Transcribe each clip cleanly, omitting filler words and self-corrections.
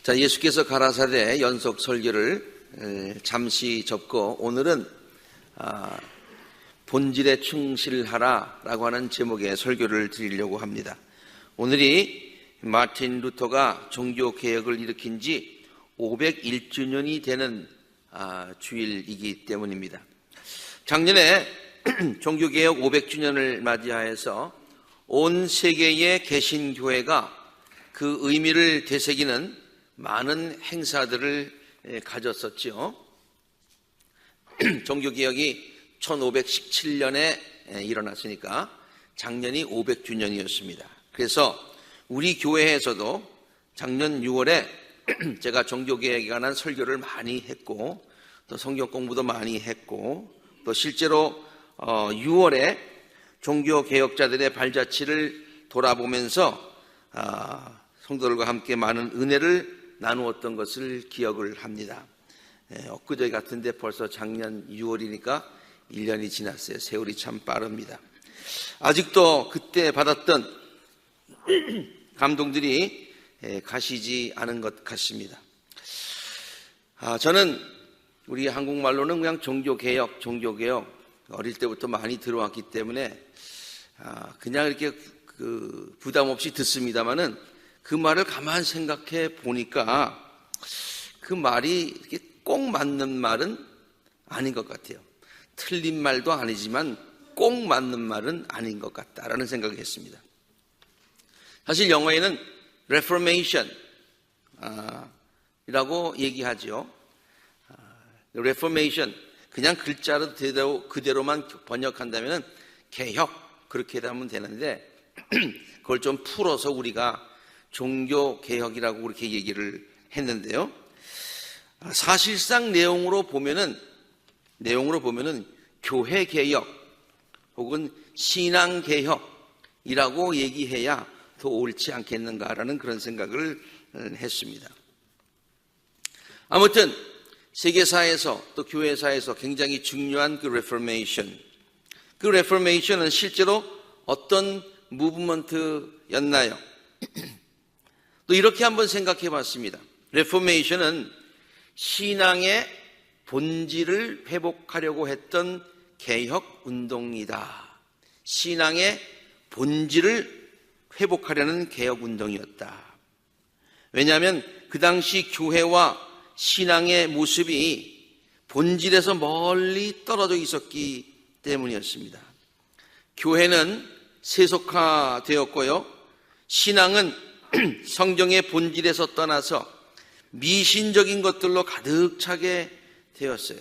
자, 예수께서 가라사대 연속 설교를 잠시 접고 오늘은 본질에 충실하라 라고 하는 제목의 설교를 드리려고 합니다. 오늘이 마틴 루터가 종교개혁을 일으킨 지 501주년이 되는 주일이기 때문입니다. 작년에 종교개혁 500주년을 맞이하여서 온 세계의 개신교회가 그 의미를 되새기는 많은 행사들을 가졌었죠. 종교개혁이 1517년에 일어났으니까 작년이 500주년이었습니다. 그래서 우리 교회에서도 작년 6월에 제가 종교개혁에 관한 설교를 많이 했고 또 성경 공부도 많이 했고 또 실제로 6월에 종교개혁자들의 발자취를 돌아보면서 성도들과 함께 많은 은혜를 나누었던 것을 기억을 합니다. 엊그제 같은데 벌써 작년 6월이니까 1년이 지났어요. 세월이 참 빠릅니다. 아직도 그때 받았던 감동들이 가시지 않은 것 같습니다. 저는 우리 한국말로는 그냥 종교개혁 어릴 때부터 많이 들어왔기 때문에 그냥 이렇게 부담 없이 듣습니다만은 그 말을 가만 생각해 보니까 그 말이 이렇게 꼭 맞는 말은 아닌 것 같아요. 틀린 말도 아니지만 꼭 맞는 말은 아닌 것 같다라는 생각을 했습니다. 사실 영어에는 Reformation 이라고 얘기하죠. Reformation 그냥 글자로 그대로만 번역한다면 개혁 그렇게 하면 되는데 그걸 좀 풀어서 우리가 종교개혁이라고 그렇게 얘기를 했는데요. 사실상 내용으로 보면은 교회개혁 혹은 신앙개혁이라고 얘기해야 더 옳지 않겠는가라는 그런 생각을 했습니다. 아무튼 세계사에서 또 교회사에서 굉장히 중요한 그 레포메이션은 실제로 어떤 무브먼트였나요? 또 이렇게 한번 생각해 봤습니다. 레포메이션은 신앙의 본질을 회복하려고 했던 개혁 운동이다. 신앙의 본질을 회복하려는 개혁 운동이었다. 왜냐하면 그 당시 교회와 신앙의 모습이 본질에서 멀리 떨어져 있었기 때문이었습니다. 교회는 세속화되었고요. 신앙은 성경의 본질에서 떠나서 미신적인 것들로 가득 차게 되었어요.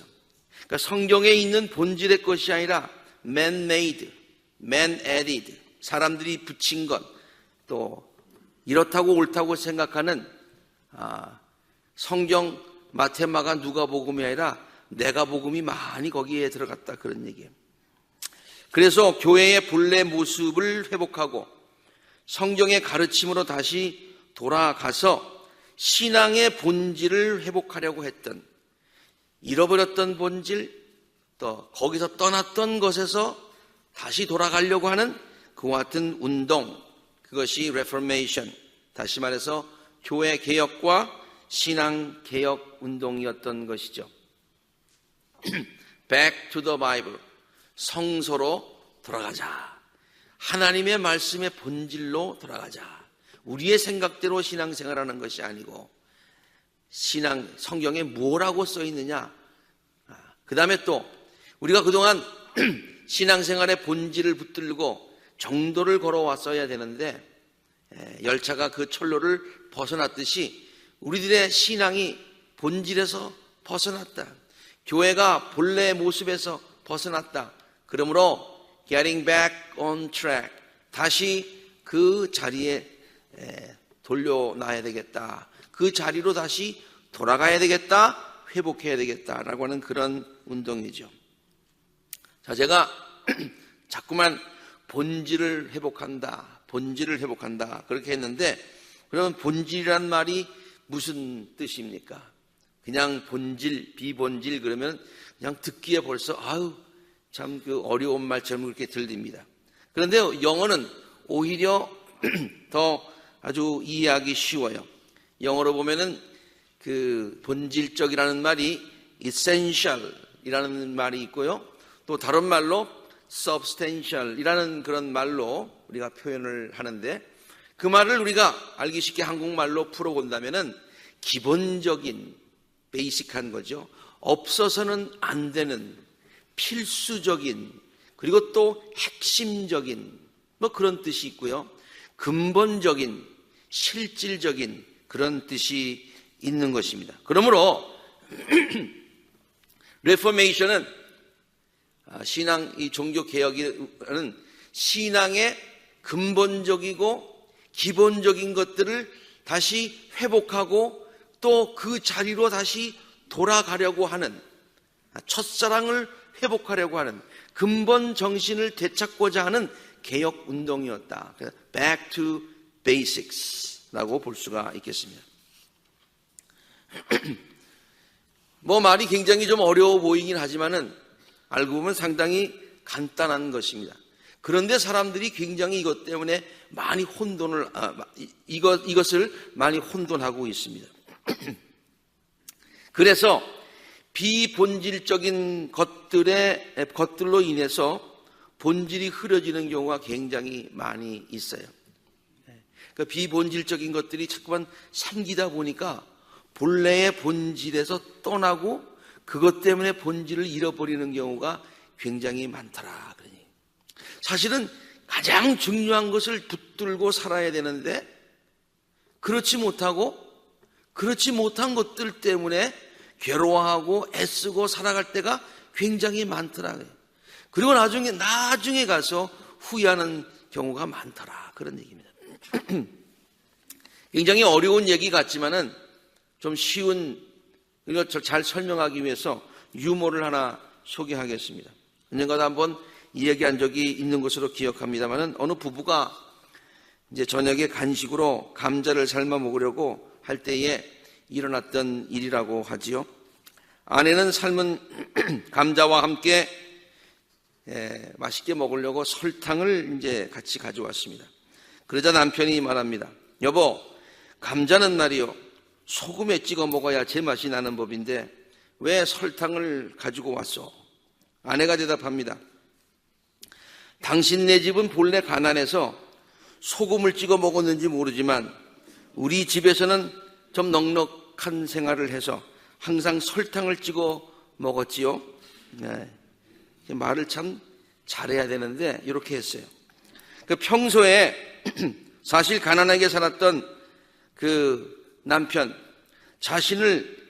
그러니까 성경에 있는 본질의 것이 아니라 man-made, man-added, 사람들이 붙인 것, 또 이렇다고 옳다고 생각하는 성경 마태마가 누가복음이 아니라 내가복음이 많이 거기에 들어갔다 그런 얘기예요. 그래서 교회의 본래 모습을 회복하고 성경의 가르침으로 다시 돌아가서 신앙의 본질을 회복하려고 했던 잃어버렸던 본질 또 거기서 떠났던 것에서 다시 돌아가려고 하는 그와 같은 운동 그것이 레포메이션 다시 말해서 교회 개혁과 신앙 개혁 운동이었던 것이죠. Back to the Bible 성서로 돌아가자. 하나님의 말씀의 본질로 돌아가자. 우리의 생각대로 신앙생활하는 것이 아니고 성경에 뭐라고 써 있느냐. 그 다음에 또 우리가 그동안 신앙생활의 본질을 붙들고 정도를 걸어왔어야 되는데 열차가 그 철로를 벗어났듯이 우리들의 신앙이 본질에서 벗어났다. 교회가 본래의 모습에서 벗어났다. 그러므로 getting back on track 다시 그 자리에 돌려놔야 되겠다. 그 자리로 다시 돌아가야 되겠다. 회복해야 되겠다라고 하는 그런 운동이죠. 자, 제가 자꾸만 본질을 회복한다 그렇게 했는데 그러면 본질이란 말이 무슨 뜻입니까? 그냥 본질, 비본질 그러면 그냥 듣기에 벌써 참 그 어려운 말처럼 그렇게 들립니다. 그런데 영어는 오히려 더 아주 이해하기 쉬워요. 영어로 보면은 그 본질적이라는 말이 essential이라는 말이 있고요. 또 다른 말로 substantial이라는 그런 말로 우리가 표현을 하는데, 그 말을 우리가 알기 쉽게 한국말로 풀어본다면은 기본적인, 베이직한 거죠. 없어서는 안 되는, 필수적인, 그리고 또 핵심적인 뭐 그런 뜻이 있고요. 근본적인, 실질적인 그런 뜻이 있는 것입니다. 그러므로 레포메이션은 신앙, 이 종교 개혁이라는 신앙의 근본적이고 기본적인 것들을 다시 회복하고 또 그 자리로 다시 돌아가려고 하는, 첫사랑을 회복하려고 하는 근본 정신을 되찾고자 하는 개혁 운동이었다. Back to Basics라고 볼 수가 있겠습니다. 뭐 말이 굉장히 좀 어려워 보이긴 하지만은 알고 보면 상당히 간단한 것입니다. 그런데 사람들이 굉장히 이것 때문에 많이 이것을 많이 혼돈하고 있습니다. 그래서 비본질적인 것들로 인해서 본질이 흐려지는 경우가 굉장히 많이 있어요. 그러니까 비본질적인 것들이 자꾸만 생기다 보니까 본래의 본질에서 떠나고 그것 때문에 본질을 잃어버리는 경우가 굉장히 많더라. 그러니 사실은 가장 중요한 것을 붙들고 살아야 되는데 그렇지 못한 것들 때문에 괴로워하고 애쓰고 살아갈 때가 굉장히 많더라. 그리고 나중에 가서 후회하는 경우가 많더라. 그런 얘기입니다. 굉장히 어려운 얘기 같지만은 좀 쉬운, 이걸 잘 설명하기 위해서 유머를 하나 소개하겠습니다. 언젠가도 한번 이야기한 적이 있는 것으로 기억합니다만은 어느 부부가 이제 저녁에 간식으로 감자를 삶아 먹으려고 할 때에 일어났던 일이라고 하지요. 아내는 삶은 감자와 함께 맛있게 먹으려고 설탕을 이제 같이 가져왔습니다. 그러자 남편이 말합니다. 여보, 감자는 말이요, 소금에 찍어 먹어야 제맛이 나는 법인데 왜 설탕을 가지고 왔어? 아내가 대답합니다. 당신네 집은 본래 가난해서 소금을 찍어 먹었는지 모르지만 우리 집에서는 좀 넉넉한 생활을 해서 항상 설탕을 찍어 먹었지요. 네. 말을 참 잘해야 되는데 이렇게 했어요. 평소에 사실 가난하게 살았던 그 남편 자신을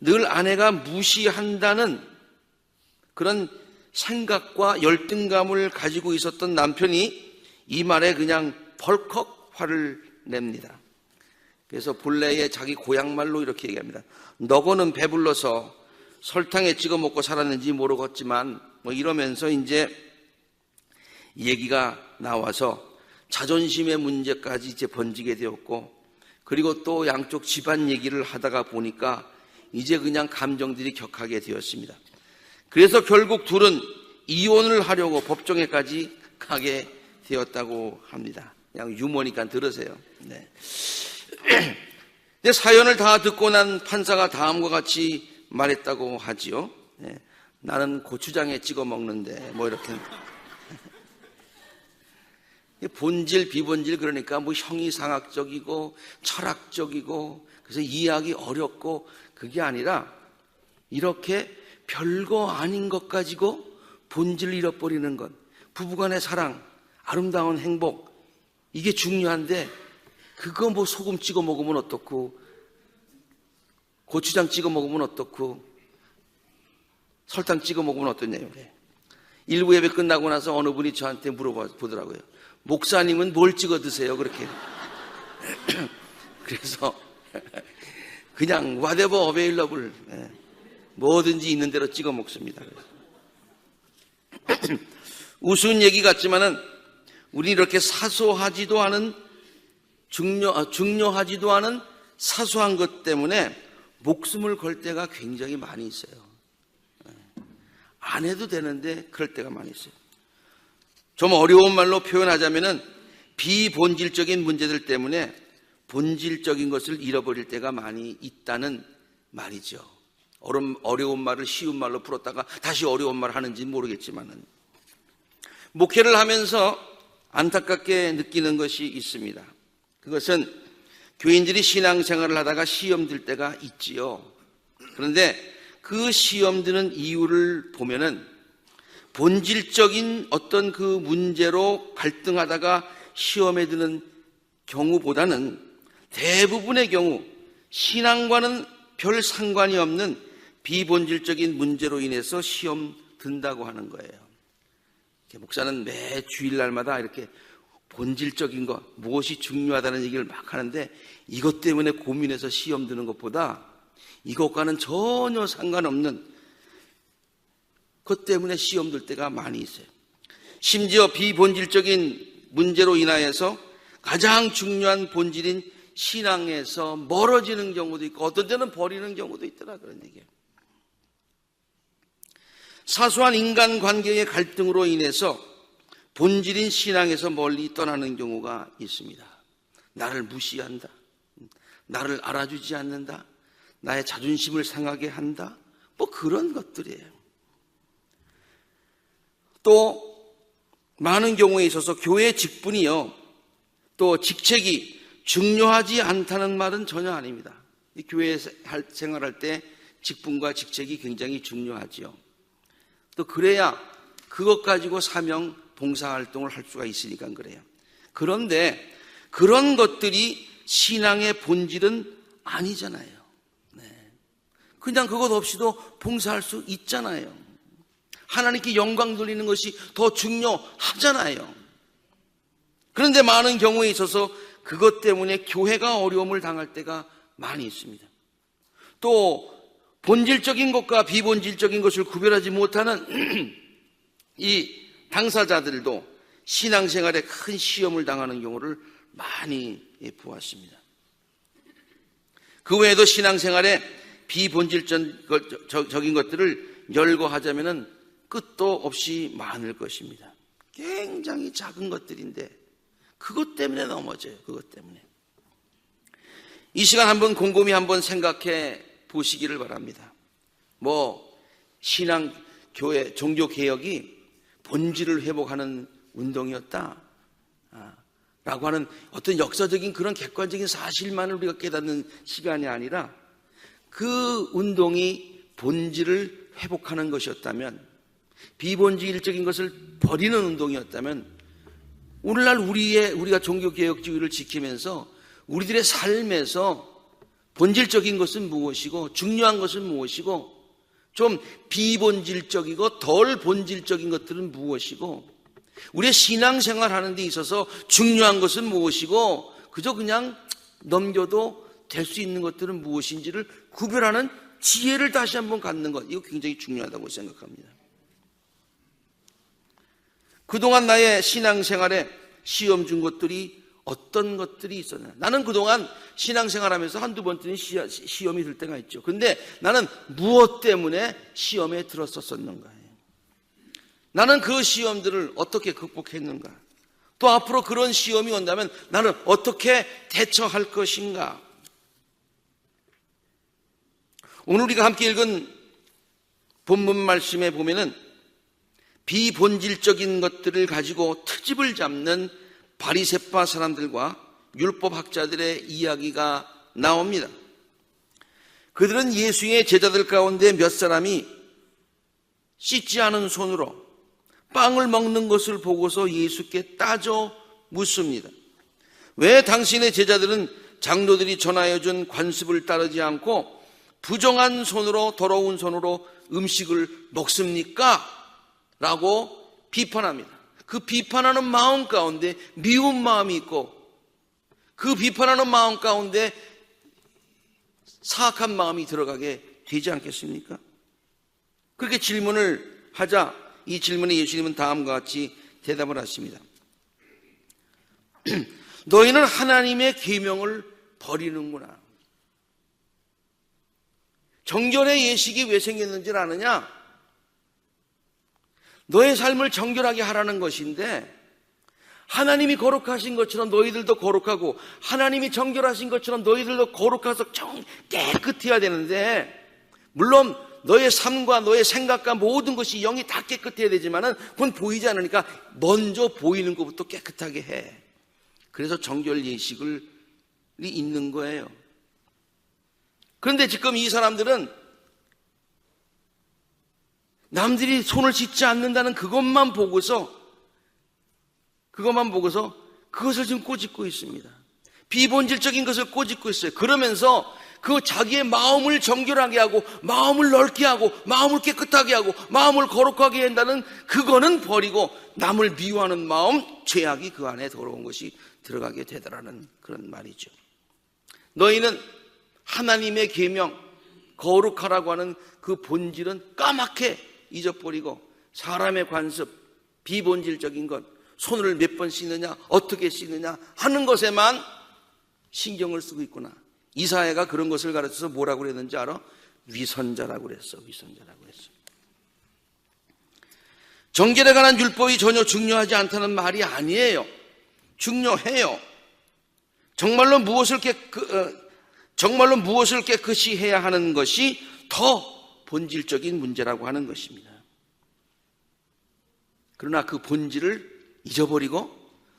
늘 아내가 무시한다는 그런 생각과 열등감을 가지고 있었던 남편이 이 말에 그냥 벌컥 화를 냅니다. 그래서 본래의 자기 고향말로 이렇게 얘기합니다. 너거는 배불러서 설탕에 찍어 먹고 살았는지 모르겠지만 뭐 이러면서 이제 얘기가 나와서 자존심의 문제까지 이제 번지게 되었고, 그리고 또 양쪽 집안 얘기를 하다가 보니까 이제 그냥 감정들이 격하게 되었습니다. 그래서 결국 둘은 이혼을 하려고 법정에까지 가게 되었다고 합니다. 그냥 유머니까 들으세요. 네. 사연을 다 듣고 난 판사가 다음과 같이 말했다고 하지요. 네. 나는 고추장에 찍어 먹는데 뭐 이렇게. 본질 비본질, 그러니까 뭐 형이상학적이고 철학적이고 그래서 이해하기 어렵고, 그게 아니라 이렇게 별거 아닌 것 가지고 본질을 잃어버리는 것, 부부간의 사랑, 아름다운 행복, 이게 중요한데 그거 뭐 소금 찍어 먹으면 어떻고 고추장 찍어 먹으면 어떻고 설탕 찍어 먹으면 어떠냐요. 일부 예배 끝나고 나서 어느 분이 저한테 물어보더라고요. 목사님은 뭘 찍어 드세요? 그렇게. 그래서 그냥 whatever available, 뭐든지 있는 대로 찍어 먹습니다. 우스운 얘기 같지만은 우리 이렇게 사소하지도 않은 중요하지도 않은 사소한 것 때문에 목숨을 걸 때가 굉장히 많이 있어요. 안 해도 되는데 그럴 때가 많이 있어요. 좀 어려운 말로 표현하자면은 비본질적인 문제들 때문에 본질적인 것을 잃어버릴 때가 많이 있다는 말이죠. 어려운 말을 쉬운 말로 풀었다가 다시 어려운 말 하는지 모르겠지만은, 목회를 하면서 안타깝게 느끼는 것이 있습니다. 그것은 교인들이 신앙생활을 하다가 시험 들 때가 있지요. 그런데 그 시험 드는 이유를 보면은 본질적인 어떤 그 문제로 갈등하다가 시험에 드는 경우보다는 대부분의 경우 신앙과는 별 상관이 없는 비본질적인 문제로 인해서 시험 든다고 하는 거예요. 목사는 매 주일날마다 이렇게 본질적인 것, 무엇이 중요하다는 얘기를 막 하는데, 이것 때문에 고민해서 시험 드는 것보다 이것과는 전혀 상관없는 것 때문에 시험 들 때가 많이 있어요. 심지어 비본질적인 문제로 인하여서 가장 중요한 본질인 신앙에서 멀어지는 경우도 있고, 어떤 때는 버리는 경우도 있더라, 그런 얘기예요. 사소한 인간관계의 갈등으로 인해서 본질인 신앙에서 멀리 떠나는 경우가 있습니다. 나를 무시한다, 나를 알아주지 않는다, 나의 자존심을 상하게 한다, 뭐 그런 것들이에요. 또 많은 경우에 있어서 교회 직분이요, 또 직책이 중요하지 않다는 말은 전혀 아닙니다. 이 교회 생활할 때 직분과 직책이 굉장히 중요하지요. 또 그래야 그것 가지고 사명, 봉사활동을 할 수가 있으니까 그래요. 그런데 그런 것들이 신앙의 본질은 아니잖아요. 네. 그냥 그것 없이도 봉사할 수 있잖아요. 하나님께 영광 돌리는 것이 더 중요하잖아요. 그런데 많은 경우에 있어서 그것 때문에 교회가 어려움을 당할 때가 많이 있습니다. 또 본질적인 것과 비본질적인 것을 구별하지 못하는 이 당사자들도 신앙생활에 큰 시험을 당하는 경우를 많이 보았습니다. 그 외에도 신앙생활에 비본질적인 것들을 열거하자면 끝도 없이 많을 것입니다. 굉장히 작은 것들인데 그것 때문에 넘어져요. 그것 때문에. 이 시간 한번 곰곰이 한번 생각해 보시기를 바랍니다. 신앙, 교회, 종교개혁이 본질을 회복하는 운동이었다 라고 하는 어떤 역사적인 그런 객관적인 사실만을 우리가 깨닫는 시간이 아니라, 그 운동이 본질을 회복하는 것이었다면, 비본질적인 것을 버리는 운동이었다면, 오늘날 우리가 종교개혁주의를 지키면서 우리들의 삶에서 본질적인 것은 무엇이고 중요한 것은 무엇이고 좀 비본질적이고 덜 본질적인 것들은 무엇이고, 우리의 신앙생활 하는 데 있어서 중요한 것은 무엇이고 그저 그냥 넘겨도 될 수 있는 것들은 무엇인지를 구별하는 지혜를 다시 한번 갖는 것, 이거 굉장히 중요하다고 생각합니다. 그동안 나의 신앙생활에 시험 준 것들이 어떤 것들이 있었나? 나는 그동안 신앙생활하면서 한두 번쯤 시험이 들 때가 있죠. 근데 나는 무엇 때문에 시험에 들었었는가? 나는 그 시험들을 어떻게 극복했는가? 또 앞으로 그런 시험이 온다면 나는 어떻게 대처할 것인가? 오늘 우리가 함께 읽은 본문 말씀에 보면은 비본질적인 것들을 가지고 트집을 잡는 바리새파 사람들과 율법학자들의 이야기가 나옵니다. 그들은 예수의 제자들 가운데 몇 사람이 씻지 않은 손으로 빵을 먹는 것을 보고서 예수께 따져 묻습니다. 왜 당신의 제자들은 장로들이 전하여 준 관습을 따르지 않고 부정한 손으로, 더러운 손으로 음식을 먹습니까? 라고 비판합니다. 그 비판하는 마음 가운데 미운 마음이 있고, 그 비판하는 마음 가운데 사악한 마음이 들어가게 되지 않겠습니까? 그렇게 질문을 하자 이 질문에 예수님은 다음과 같이 대답을 하십니다. 너희는 하나님의 계명을 버리는구나. 정결의 예식이 왜 생겼는지를 아느냐? 너의 삶을 정결하게 하라는 것인데, 하나님이 거룩하신 것처럼 너희들도 거룩하고 하나님이 정결하신 것처럼 너희들도 거룩해서 깨끗해야 되는데, 물론 너의 삶과 너의 생각과 모든 것이 영이 다 깨끗해야 되지만은 그건 보이지 않으니까 먼저 보이는 것부터 깨끗하게 해. 그래서 정결 예식을 있는 거예요. 그런데 지금 이 사람들은 남들이 손을 씻지 않는다는 그것만 보고서 그것을 지금 꼬집고 있습니다. 비본질적인 것을 꼬집고 있어요. 그러면서 그 자기의 마음을 정결하게 하고 마음을 넓게 하고 마음을 깨끗하게 하고 마음을 거룩하게 한다는 그거는 버리고 남을 미워하는 마음, 죄악이 그 안에 더러운 것이 들어가게 되더라는 그런 말이죠. 너희는 하나님의 계명, 거룩하라고 하는 그 본질은 까맣게 잊어버리고 사람의 관습, 비본질적인 것, 손을 몇 번 씻느냐, 어떻게 씻느냐 하는 것에만 신경을 쓰고 있구나. 이사야가 그런 것을 가르쳐서 뭐라고 그랬는지 알아? 위선자라고 그랬어. 위선자라고 그랬어. 정결에 관한 율법이 전혀 중요하지 않다는 말이 아니에요. 중요해요. 정말로 무엇을 깨끗이 해야 하는 것이 더 본질적인 문제라고 하는 것입니다. 그러나 그 본질을 잊어버리고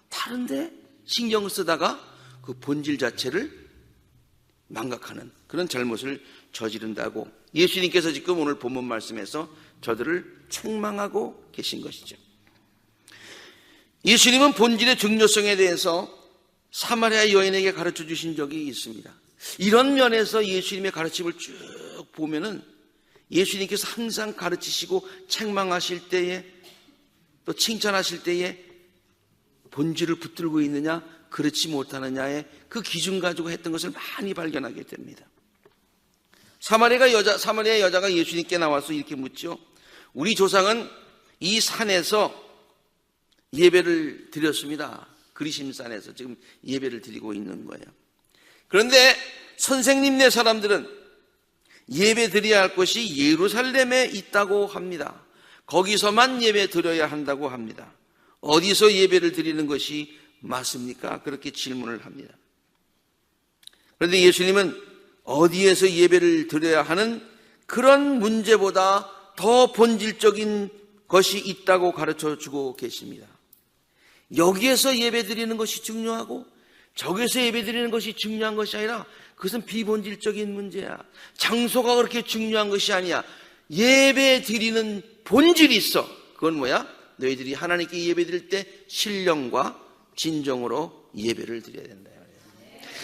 다른데 신경을 쓰다가 그 본질 자체를 망각하는 그런 잘못을 저지른다고 예수님께서 지금 오늘 본문 말씀에서 저들을 책망하고 계신 것이죠. 예수님은 본질의 중요성에 대해서 사마리아 여인에게 가르쳐 주신 적이 있습니다. 이런 면에서 예수님의 가르침을 쭉 보면은 예수님께서 항상 가르치시고 책망하실 때에 또 칭찬하실 때에 본질을 붙들고 있느냐 그렇지 못하느냐의 그 기준 가지고 했던 것을 많이 발견하게 됩니다. 사마리아 여자가 예수님께 나와서 이렇게 묻죠. 우리 조상은 이 산에서 예배를 드렸습니다. 그리심산에서 지금 예배를 드리고 있는 거예요. 그런데 선생님네 사람들은 예배 드려야 할 곳이 예루살렘에 있다고 합니다. 거기서만 예배 드려야 한다고 합니다. 어디서 예배를 드리는 것이 맞습니까? 그렇게 질문을 합니다. 그런데 예수님은 어디에서 예배를 드려야 하는 그런 문제보다 더 본질적인 것이 있다고 가르쳐 주고 계십니다. 여기에서 예배 드리는 것이 중요하고 저기에서 예배 드리는 것이 중요한 것이 아니라 그것은 비본질적인 문제야. 장소가 그렇게 중요한 것이 아니야. 예배 드리는 본질이 있어. 그건 뭐야? 너희들이 하나님께 예배 드릴 때 신령과 진정으로 예배를 드려야 된다.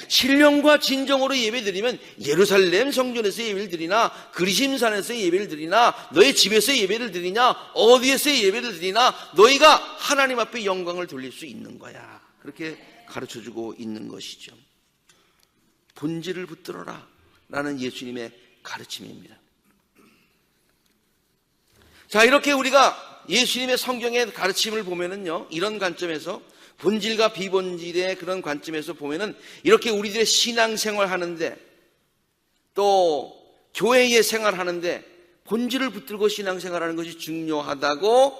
신령과 진정으로 예배 드리면 예루살렘 성전에서 예배를 드리나 그리심산에서 예배를 드리나 너의 집에서 예배를 드리냐 어디에서 예배를 드리나 너희가 하나님 앞에 영광을 돌릴 수 있는 거야. 그렇게 가르쳐주고 있는 것이죠. 본질을 붙들어라 라는 예수님의 가르침입니다. 자, 이렇게 우리가 예수님의 성경의 가르침을 보면은요, 이런 관점에서 본질과 비본질의 그런 관점에서 보면은 이렇게 우리들의 신앙생활 하는데 또 교회의 생활하는데 본질을 붙들고 신앙생활하는 것이 중요하다고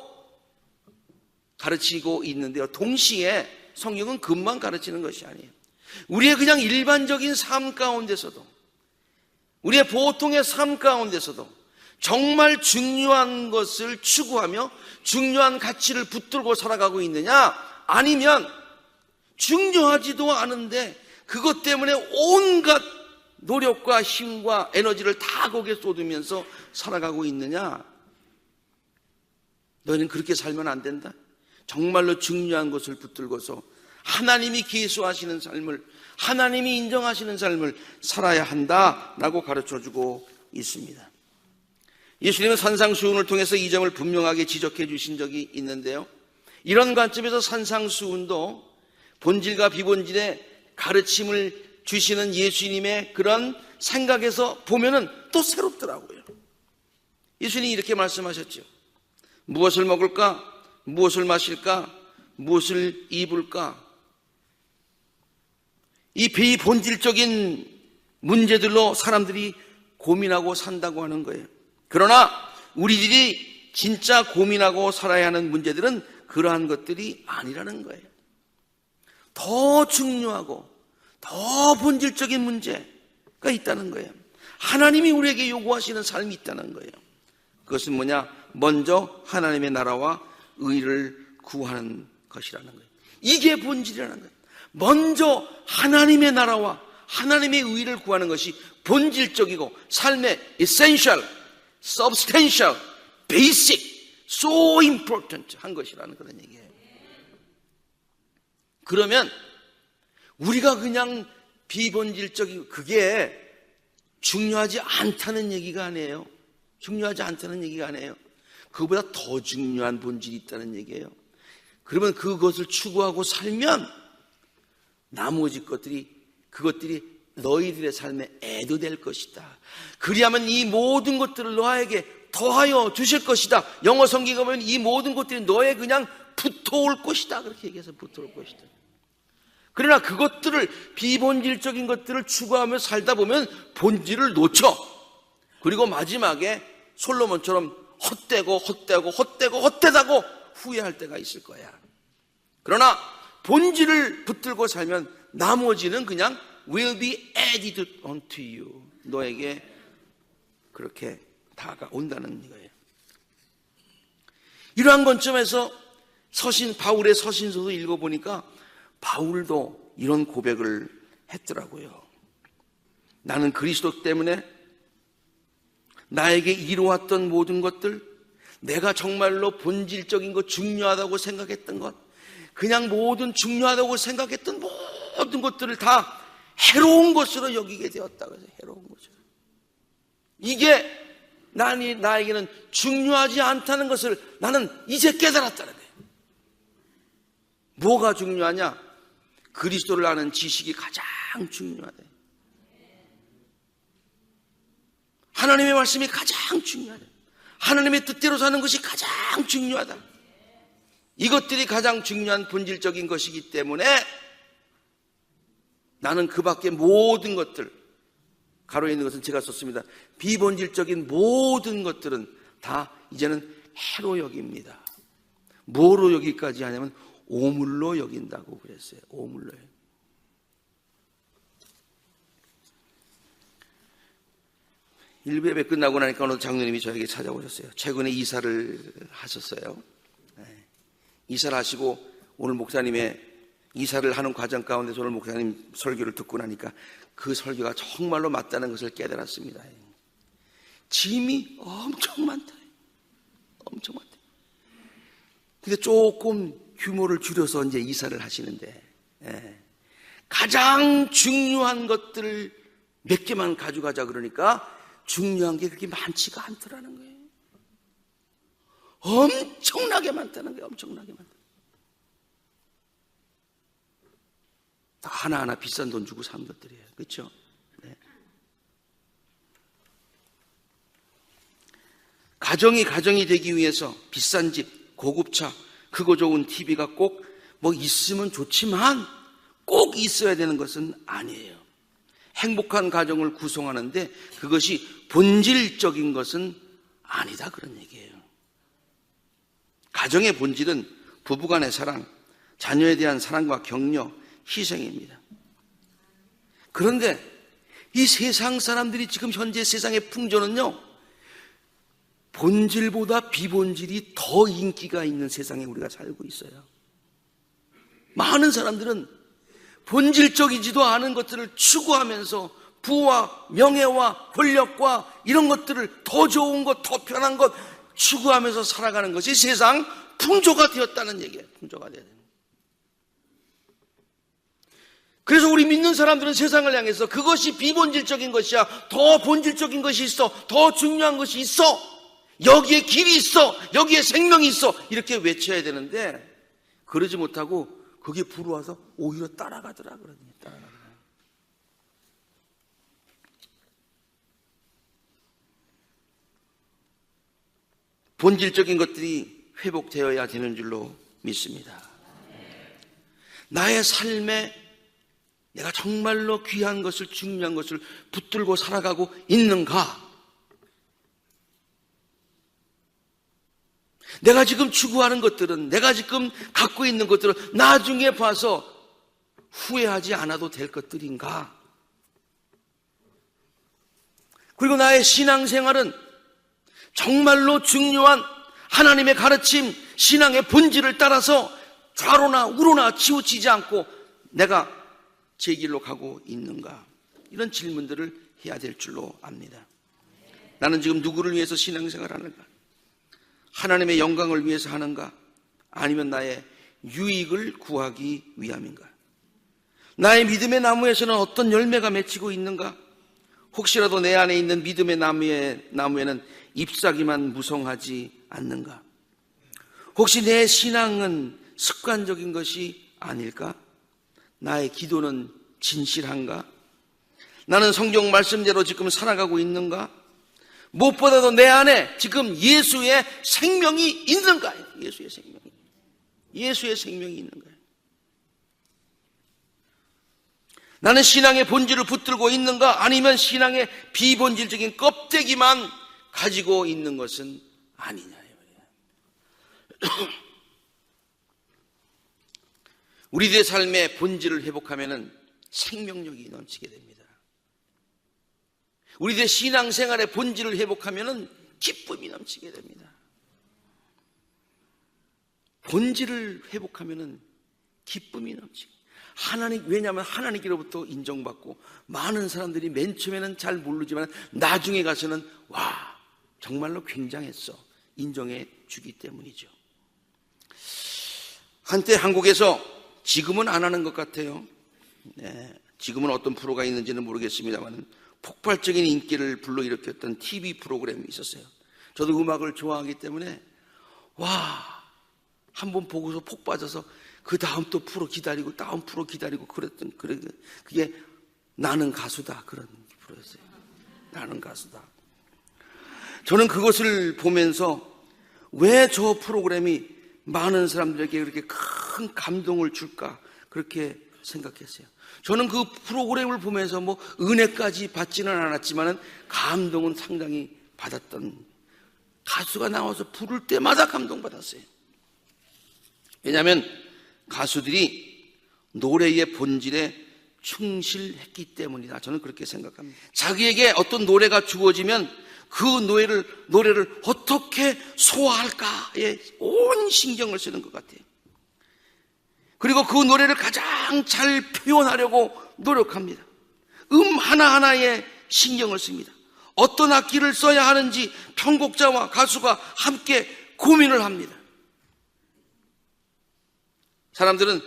가르치고 있는데요. 동시에 성경은 그것만 가르치는 것이 아니에요. 우리의 그냥 일반적인 삶 가운데서도 우리의 보통의 삶 가운데서도 정말 중요한 것을 추구하며 중요한 가치를 붙들고 살아가고 있느냐 아니면 중요하지도 않은데 그것 때문에 온갖 노력과 힘과 에너지를 다 거기에 쏟으면서 살아가고 있느냐. 너희는 그렇게 살면 안 된다. 정말로 중요한 것을 붙들고서 하나님이 계수하시는 삶을 하나님이 인정하시는 삶을 살아야 한다라고 가르쳐주고 있습니다. 예수님은 산상수훈을 통해서 이 점을 분명하게 지적해 주신 적이 있는데요. 이런 관점에서 산상수훈도 본질과 비본질의 가르침을 주시는 예수님의 그런 생각에서 보면은 또 새롭더라고요. 예수님이 이렇게 말씀하셨죠. 무엇을 먹을까? 무엇을 마실까? 무엇을 입을까? 이 비본질적인 문제들로 사람들이 고민하고 산다고 하는 거예요. 그러나 우리들이 진짜 고민하고 살아야 하는 문제들은 그러한 것들이 아니라는 거예요. 더 중요하고 더 본질적인 문제가 있다는 거예요. 하나님이 우리에게 요구하시는 삶이 있다는 거예요. 그것은 뭐냐? 먼저 하나님의 나라와 의를 구하는 것이라는 거예요. 이게 본질이라는 거예요. 먼저 하나님의 나라와 하나님의 의를 구하는 것이 본질적이고 삶의 essential, substantial, basic, so important 한 것이라는 그런 얘기예요. 그러면 우리가 그냥 비본질적이고 그게 중요하지 않다는 얘기가 아니에요. 중요하지 않다는 얘기가 아니에요. 그보다 더 중요한 본질이 있다는 얘기예요. 그러면 그것을 추구하고 살면 나머지 그것들이 너희들의 삶에 애도 될 것이다. 그리하면 이 모든 것들을 너에게 더하여 주실 것이다. 영어 성경에 보면 이 모든 것들이 너에 그냥 붙어올 것이다. 그렇게 얘기해서 붙어올 것이다. 그러나 그것들을 비본질적인 것들을 추구하며 살다 보면 본질을 놓쳐. 그리고 마지막에 솔로몬처럼 헛되다고 후회할 때가 있을 거야. 그러나 본질을 붙들고 살면 나머지는 그냥 will be added unto you. 너에게 그렇게 다가온다는 거예요. 이러한 관점에서 바울의 서신서도 읽어보니까 바울도 이런 고백을 했더라고요. 나는 그리스도 때문에 나에게 이루어왔던 모든 것들, 내가 정말로 본질적인 것, 중요하다고 생각했던 것, 그냥 모든 중요하다고 생각했던 모든 것들을 다 해로운 것으로 여기게 되었다고 해서 해로운 것으로. 이게 나에게는 중요하지 않다는 것을 나는 이제 깨달았다는 거예요. 뭐가 중요하냐? 그리스도를 아는 지식이 가장 중요하다. 하나님의 말씀이 가장 중요하다. 하나님의 뜻대로 사는 것이 가장 중요하다. 이것들이 가장 중요한 본질적인 것이기 때문에 나는 그 밖에 모든 것들, 가로에 있는 것은 제가 썼습니다. 비본질적인 모든 것들은 다 이제는 해로 여깁니다. 뭐로 여기까지 하냐면 오물로 여긴다고 그랬어요. 오물로요. 일부 예배 끝나고 나니까 어느 장로님이 저에게 찾아오셨어요. 최근에 이사를 하셨어요. 이사를 하시고 오늘 목사님의 이사를 하는 과정 가운데서 오늘 목사님 설교를 듣고 나니까 그 설교가 정말로 맞다는 것을 깨달았습니다. 짐이 엄청 많다. 엄청 많다. 근데 조금 규모를 줄여서 이제 이사를 하시는데 가장 중요한 것들을 몇 개만 가져가자 그러니까 중요한 게 그렇게 많지가 않더라는 거예요. 엄청나게 많다는 거예요. 엄청나게 많다. 다 하나하나 비싼 돈 주고 산 것들이에요. 그렇죠? 네. 가정이 되기 위해서 비싼 집, 고급차, 크고 좋은 TV가 꼭 뭐 있으면 좋지만 꼭 있어야 되는 것은 아니에요. 행복한 가정을 구성하는데 그것이 본질적인 것은 아니다 그런 얘기예요. 가정의 본질은 부부간의 사랑, 자녀에 대한 사랑과 격려, 희생입니다. 그런데 이 세상 사람들이 지금 현재 세상의 풍조는요, 본질보다 비본질이 더 인기가 있는 세상에 우리가 살고 있어요. 많은 사람들은 본질적이지도 않은 것들을 추구하면서 부와 명예와 권력과 이런 것들을 더 좋은 것, 더 편한 것 추구하면서 살아가는 것이 세상 풍조가 되었다는 얘기예요. 풍조가 되어야 돼요. 그래서 우리 믿는 사람들은 세상을 향해서 그것이 비본질적인 것이야, 더 본질적인 것이 있어, 더 중요한 것이 있어, 여기에 길이 있어, 여기에 생명이 있어 이렇게 외쳐야 되는데 그러지 못하고 그게 부러워서 오히려 따라가더라 그러더니 따라가더라. 본질적인 것들이 회복되어야 되는 줄로 믿습니다. 나의 삶에 내가 정말로 귀한 것을, 중요한 것을 붙들고 살아가고 있는가? 내가 지금 추구하는 것들은, 내가 지금 갖고 있는 것들은 나중에 봐서 후회하지 않아도 될 것들인가? 그리고 나의 신앙생활은 정말로 중요한 하나님의 가르침, 신앙의 본질을 따라서 좌로나 우로나 치우치지 않고 내가 제 길로 가고 있는가? 이런 질문들을 해야 될 줄로 압니다. 나는 지금 누구를 위해서 신앙생활을 하는가? 하나님의 영광을 위해서 하는가? 아니면 나의 유익을 구하기 위함인가? 나의 믿음의 나무에서는 어떤 열매가 맺히고 있는가? 혹시라도 내 안에 있는 믿음의 나무에는 잎사귀만 무성하지 않는가? 혹시 내 신앙은 습관적인 것이 아닐까? 나의 기도는 진실한가? 나는 성경 말씀대로 지금 살아가고 있는가? 무엇보다도 내 안에 지금 예수의 생명이 있는가? 예수의 생명이 있는가? 나는 신앙의 본질을 붙들고 있는가? 아니면 신앙의 비본질적인 껍데기만 가지고 있는 것은 아니냐? 우리들의 삶의 본질을 회복하면 생명력이 넘치게 됩니다. 우리들의 신앙생활의 본질을 회복하면 기쁨이 넘치게 됩니다. 본질을 회복하면 기쁨이 넘치고, 왜냐하면 하나님께로부터 인정받고 많은 사람들이 맨 처음에는 잘 모르지만 나중에 가서는 와, 정말로 굉장했어 인정해 주기 때문이죠. 한때 한국에서, 지금은 안 하는 것 같아요. 지금은 어떤 프로가 있는지는 모르겠습니다만 폭발적인 인기를 불러일으켰던 TV 프로그램이 있었어요. 저도 음악을 좋아하기 때문에 한번 보고서 폭 빠져서 그 다음 또 프로 기다리고 다음 프로 기다리고 그게 나는 가수다, 그런 프로였어요. 나는 가수다. 저는 그것을 보면서 왜 저 프로그램이 많은 사람들에게 그렇게 큰 감동을 줄까, 그렇게 생각했어요. 저는 그 프로그램을 보면서 은혜까지 받지는 않았지만 감동은 상당히 받았던, 가수가 나와서 부를 때마다 감동받았어요. 왜냐하면 가수들이 노래의 본질에 충실했기 때문이다, 저는 그렇게 생각합니다. 자기에게 어떤 노래가 주어지면 그 노래를 어떻게 소화할까에 온 신경을 쓰는 것 같아요. 그리고 그 노래를 가장 잘 표현하려고 노력합니다. 하나하나에 신경을 씁니다. 어떤 악기를 써야 하는지 편곡자와 가수가 함께 고민을 합니다. 사람들은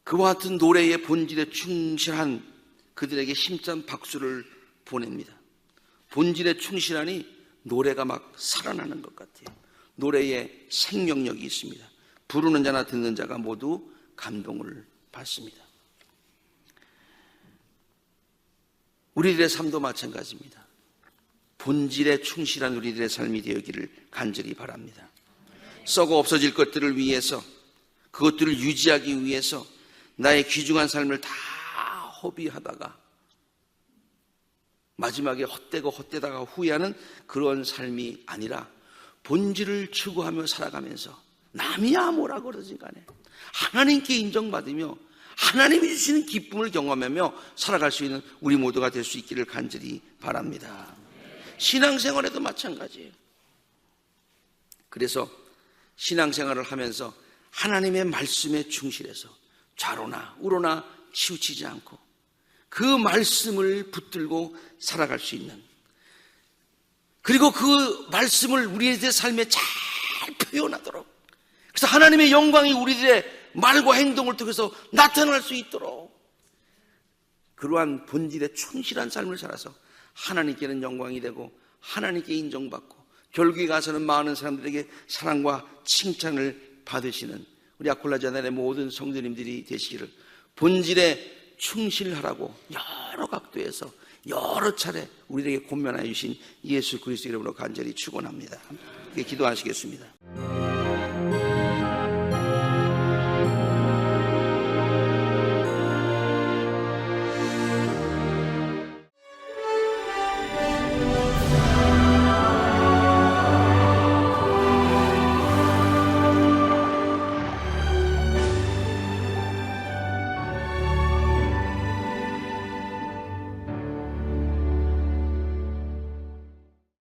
그와 같은 노래의 본질에 충실한 그들에게 힘찬 박수를 보냅니다. 본질에 충실하니 노래가 막 살아나는 것 같아요. 노래에 생명력이 있습니다. 부르는 자나 듣는 자가 모두 감동을 받습니다. 우리들의 삶도 마찬가지입니다. 본질에 충실한 우리들의 삶이 되기를 간절히 바랍니다. 썩어 없어질 것들을 위해서, 그것들을 유지하기 위해서 나의 귀중한 삶을 다 허비하다가 마지막에 헛되다가 후회하는 그런 삶이 아니라 본질을 추구하며 살아가면서 남이야 뭐라 그러지 간에 하나님께 인정받으며 하나님이 주시는 기쁨을 경험하며 살아갈 수 있는 우리 모두가 될 수 있기를 간절히 바랍니다. 신앙생활에도 마찬가지예요. 그래서 신앙생활을 하면서 하나님의 말씀에 충실해서 좌로나 우로나 치우치지 않고 그 말씀을 붙들고 살아갈 수 있는, 그리고 그 말씀을 우리의 삶에 잘 표현하도록, 그래서 하나님의 영광이 우리들의 말과 행동을 통해서 나타날 수 있도록 그러한 본질에 충실한 삶을 살아서 하나님께는 영광이 되고 하나님께 인정받고 결국에 가서는 많은 사람들에게 사랑과 칭찬을 받으시는 우리 아콜라자단의 모든 성도님들이 되시기를 본질에 충실하라고 여러 각도에서 여러 차례 우리에게 권면하여 주신 예수 그리스도 이름으로 간절히 축원합니다. 기도하시겠습니다.